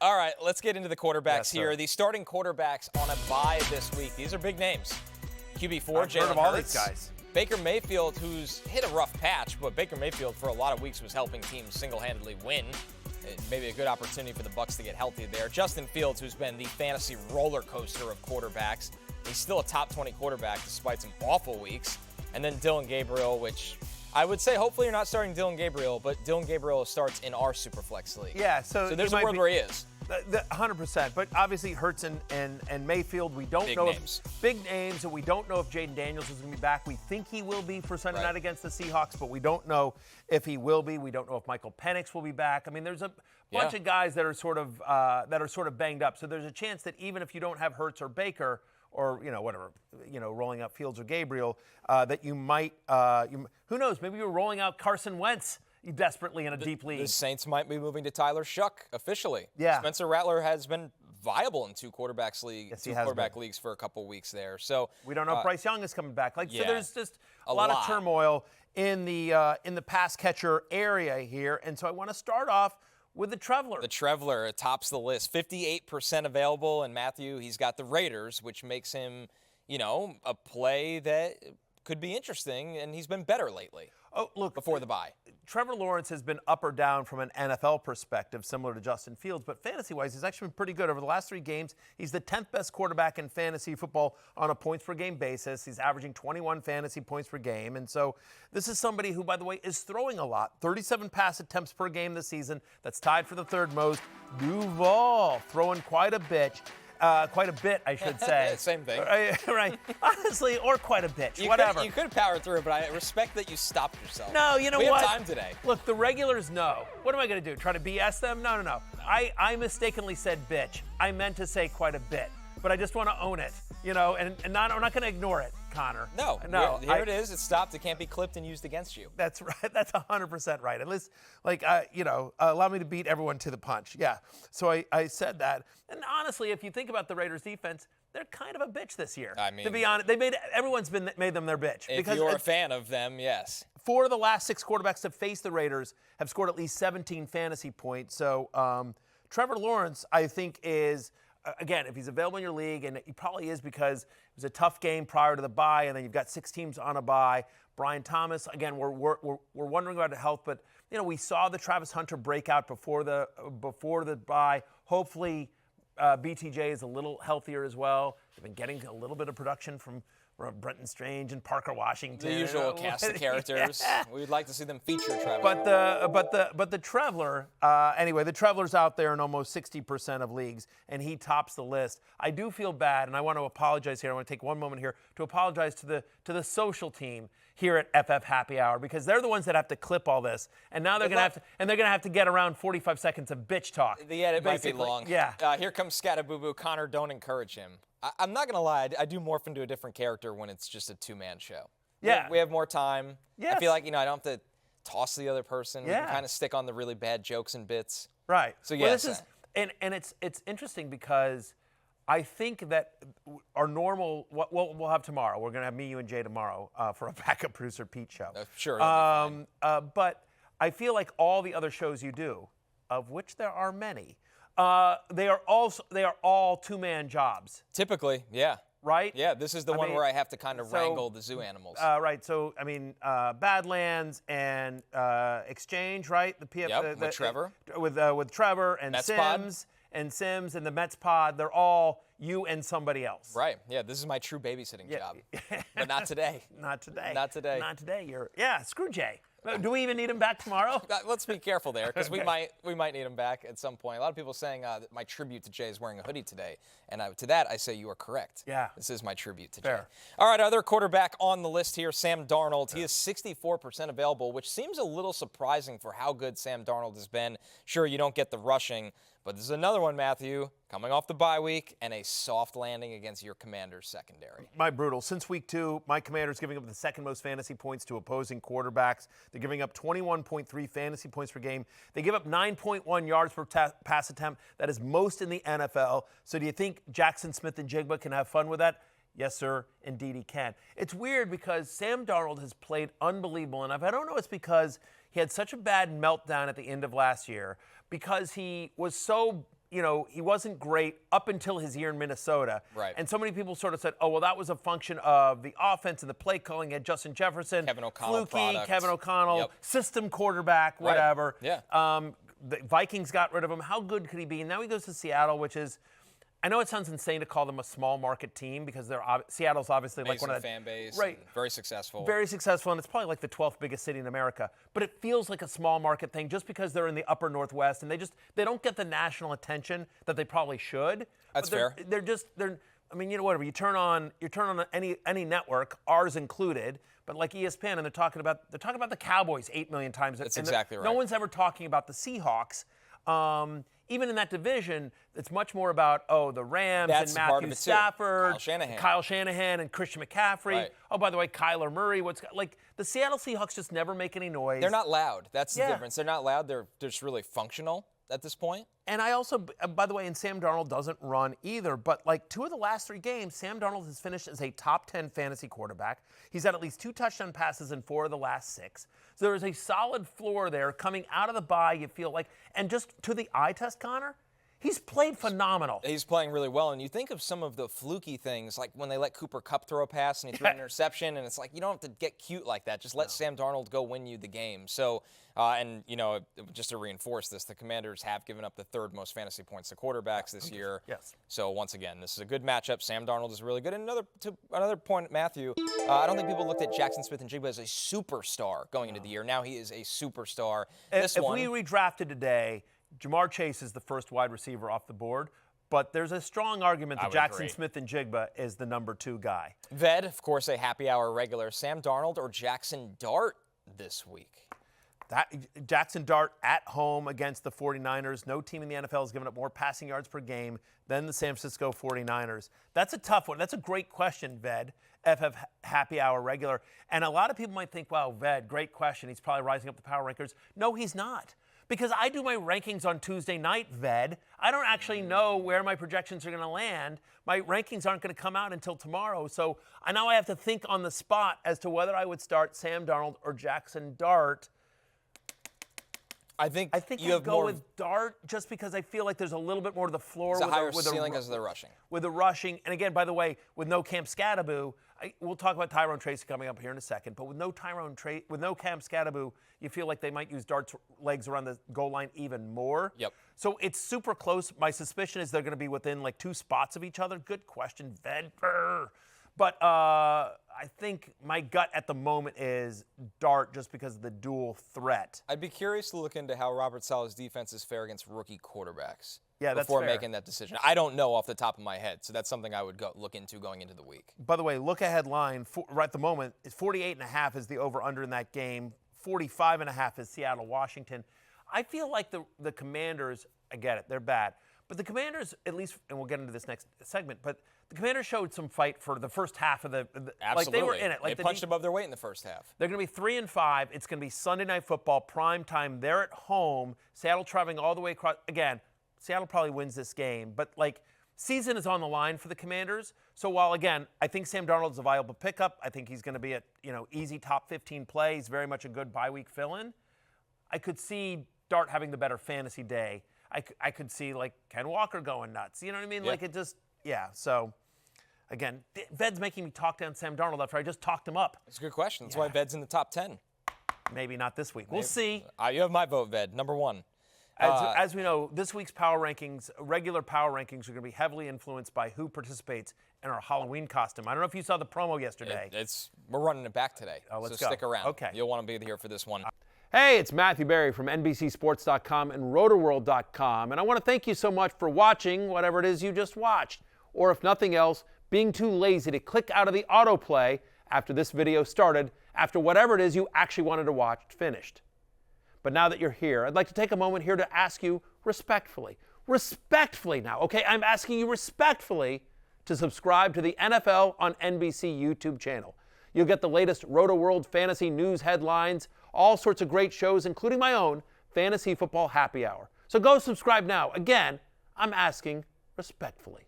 All right, let's get into the quarterbacks Yes, here. sir. The starting quarterbacks on a bye this week. These are big names. QB4, I've heard of Jalen all Hurts. these guys. Baker Mayfield, who's hit a rough patch, but Baker Mayfield for a lot of weeks was helping teams single-handedly win. Maybe a good opportunity for the Bucs to get healthy there. Justin Fields, who's been the fantasy roller coaster of quarterbacks. He's still a top 20 quarterback despite some awful weeks. And then Dylan Gabriel, which I would say hopefully you're not starting Dylan Gabriel, but Dylan Gabriel starts in our Superflex League. Yeah, so there's a world where he is. 100%. But obviously Hurts and Mayfield, we don't know names. if big names, and we don't know if Jaden Daniels is going to be back. We think he will be for Sunday night against the Seahawks, but we don't know if he will be. We don't know if Michael Penix will be back. I mean, there's a bunch of guys that are sort of banged up. So there's a chance that even if you don't have Hurts or Baker, or whatever, rolling out Fields or Gabriel, that you might, who knows? Maybe you're rolling out Carson Wentz desperately in a deep league. The Saints might be moving to Tyler Shuck officially. Yeah. Spencer Rattler has been viable in two quarterback leagues for a couple weeks there. So we don't know if Bryce Young is coming back. So there's just a lot of turmoil in the pass catcher area here, and so I want to start off with the Traveler. The Traveler tops the list, 58% available, and Matthew, he's got the Raiders, which makes him, a play that could be interesting, and he's been better lately. Oh, look, before the bye. Trevor Lawrence has been up or down from an NFL perspective, similar to Justin Fields, but fantasy-wise, he's actually been pretty good. Over the last 3 games, he's the 10th best quarterback in fantasy football on a points-per-game basis. He's averaging 21 fantasy points per game, and so this is somebody who, by the way, is throwing a lot. 37 pass attempts per game this season. That's tied for the 3rd most. Duval throwing quite a bit, I should say. Same thing. Right. Honestly, or quite a bitch. Whatever. You could power through, but I respect that you stopped yourself. No, you know what? We have time today. Look, the regulars know. What am I going to do? Try to BS them? No. I mistakenly said bitch. I meant to say quite a bit. But I just want to own it, and I'm not going to ignore it, Connor. No. Here it is. It's stopped. It can't be clipped and used against you. That's right. That's 100% right. At least, allow me to beat everyone to the punch. Yeah. So I said that. And honestly, if you think about the Raiders' defense, they're kind of a bitch this year. I mean, to be honest, everyone's made them their bitch. If you're a fan of them, yes. 4 of the last 6 quarterbacks to face the Raiders have scored at least 17 fantasy points. So Trevor Lawrence, I think, is. Again, if he's available in your league, and he probably is because it was a tough game prior to the bye, and then you've got 6 teams on a bye. Brian Thomas, again, we're wondering about his health, but we saw the Travis Hunter breakout before the bye. Hopefully, BTJ is a little healthier as well. They've been getting a little bit of production from Brenton Strange and Parker Washington. The usual cast of characters. Yeah. We'd like to see them feature Travis. But the Traveler, anyway, the Traveler's out there in almost 60% of leagues, and he tops the list. I do feel bad, and I want to apologize here. I want to take one moment here to apologize to the social team here at FF Happy Hour, because they're the ones that have to clip all this, and now they're going to have to get around 45 seconds of bitch talk. The edit might be long. Yeah. Here comes Scattaboo. Connor, don't encourage him. I'm not going to lie. I do morph into a different character when it's just a 2-man show. Yeah. We have more time. Yes. I feel like, I don't have to toss the other person. Yeah. We can kind of stick on the really bad jokes and bits. Right. So, well, this is, and it's interesting because I think that our normal, what we'll have tomorrow, we're going to have me, you, and Jay tomorrow for a backup producer Pete show. Sure. But I feel like all the other shows you do, of which there are many, they are all 2-man jobs. Typically, yeah. Right? Yeah, this is the one where I have to kind of wrangle the zoo animals. Right. So, Badlands and Exchange, right? The PF, with Trevor. With Trevor and Mets Sims. Pod. And Sims and the Mets pod, they're all you and somebody else. Right. Yeah, this is my true babysitting job. But not today. Not today. Not today. Not today. Screw Jay. Do we even need him back tomorrow? Let's be careful there, because we might need him back at some point. A lot of people saying that my tribute to Jay is wearing a hoodie today, and to that I say you are correct. Yeah. This is my tribute to Fair. Jay. All right, other quarterback on the list here, Sam Darnold. He is 64% available, which seems a little surprising for how good Sam Darnold has been. Sure, you don't get the rushing, but this is another one, Matthew, coming off the bye week and a soft landing against your Commanders secondary. My brutal. Since week 2, my Commanders giving up the 2nd most fantasy points to opposing quarterbacks. They're giving up 21.3 fantasy points per game. They give up 9.1 yards per pass attempt. That is most in the NFL. So do you think Jackson Smith and Jigba can have fun with that? Yes, sir. Indeed, he can. It's weird because Sam Darnold has played unbelievable enough. I don't know if it's because he had such a bad meltdown at the end of last year, because he was so he wasn't great up until his year in Minnesota. Right. And so many people sort of said, oh, well, that was a function of the offense and the play calling. Had Justin Jefferson, Kevin O'Connell fluky, Kevin O'Connell, Yep. system quarterback, whatever. Yeah. The Vikings got rid of him. How good could he be? And now he goes to Seattle, which is, I know it sounds insane to call them a small market team because Seattle's obviously Amazing like one of the fan base, right, very successful. very successful, and it's probably like the 12th biggest city in America. But it feels like a small market thing just because they're in the upper Northwest and they don't get the national attention that they probably should. That's fair. They're I mean, whatever. You turn on any network, ours included, but like ESPN, and they're talking about the Cowboys 8 million times. That's exactly right. No one's ever talking about the Seahawks. Even in that division, it's much more about, the Rams and Matthew Stafford, Kyle Shanahan and Christian McCaffrey. Right. Oh, by the way, Kyler Murray. The Seattle Seahawks just never make any noise. They're not loud. That's the difference. They're not loud. They're just really functional at this point. And I also, by the way, and Sam Darnold doesn't run either, but 2 of the last 3 games, Sam Darnold has finished as a top 10 fantasy quarterback. He's had at least 2 touchdown passes in 4 of the last 6. So there is a solid floor there coming out of the bye, you feel like. And just to the eye test, Connor, he's played phenomenal. He's playing really well. And you think of some of the fluky things, like when they let Cooper Kupp throw a pass and he threw an interception, and it's like, you don't have to get cute like that. Just let Sam Darnold go win you the game. So, just to reinforce this, the Commanders have given up the 3rd most fantasy points to quarterbacks this year. Yes. So, once again, this is a good matchup. Sam Darnold is really good. And another point, Matthew, I don't think people looked at Jackson Smith-Njigba as a superstar going into the year. Now he is a superstar. If we redrafted today, Jamar Chase is the first wide receiver off the board, but there's a strong argument that Jackson Smith-Njigba is the number 2 guy. Ved, of course, a happy hour regular. Sam Darnold or Jackson Dart this week? Jackson Dart at home against the 49ers. No team in the NFL has given up more passing yards per game than the San Francisco 49ers. That's a tough one. That's a great question, Ved, FF Happy Hour regular. And a lot of people might think, wow, Ved, great question. He's probably rising up the power rankings. No, he's not. Because I do my rankings on Tuesday night, Ved. I don't actually know where my projections are going to land. My rankings aren't going to come out until tomorrow. So now I have to think on the spot as to whether I would start Sam Darnold or Jackson Dart. I think you I'd go with Dart just because I feel like there's a little bit more to the floor. It's a higher ceiling because of the rushing. With the rushing. And again, by the way, with no Cam Scatterbo, we'll talk about Tyrone Tracy coming up here in a second, but with no Cam Scatterbo, you feel like they might use Dart's legs around the goal line even more. Yep. So it's super close. My suspicion is they're going to be within 2 spots of each other. Good question, Ved. But I think my gut at the moment is Dart just because of the dual threat. I'd be curious to look into how Robert Saleh's defense is fair against rookie quarterbacks. Yeah, that's before fair. Making that decision. I don't know off the top of my head, so that's something I would look into going into the week. By the way, look ahead line right at the moment is 48.5 is the over-under in that game. 45.5 is Seattle-Washington. I feel like the Commanders, I get it, they're bad. But the Commanders, at least, and we'll get into this next segment, but the Commanders showed some fight for the first half of the Absolutely. Like they were in it. They punched above their weight in the first half. They're going to be 3-5. It's going to be Sunday Night Football, prime time. They're at home. Seattle traveling all the way across. Again, Seattle probably wins this game, but season is on the line for the Commanders. So while, again, I think Sam Darnold's a viable pickup, I think he's going to be a easy top 15 play. He's very much a good bye week fill-in. I could see Dart having the better fantasy day. I could see Ken Walker going nuts. You know what I mean? Yeah. So again, Ved's making me talk down Sam Darnold after I just talked him up. That's a good question. That's why Ved's in the top 10. Maybe not this week. We'll see. You have my vote, Ved. Number 1. As we know, this week's power rankings, regular power rankings, are going to be heavily influenced by who participates in our Halloween costume. I don't know if you saw the promo yesterday. We're running it back today. Let's so go. Stick around. Okay. You'll want to be here for this one. Hey, it's Matthew Berry from NBCSports.com and RotoWorld.com, and I want to thank you so much for watching whatever it is you just watched, or if nothing else, being too lazy to click out of the autoplay after this video started, after whatever it is you actually wanted to watch finished. But now that you're here, I'd like to take a moment here to ask you respectfully now, okay? I'm asking you respectfully to subscribe to the NFL on NBC YouTube channel. You'll get the latest RotoWorld fantasy news headlines, all sorts of great shows, including my own Fantasy Football Happy Hour. So go subscribe now. Again, I'm asking respectfully.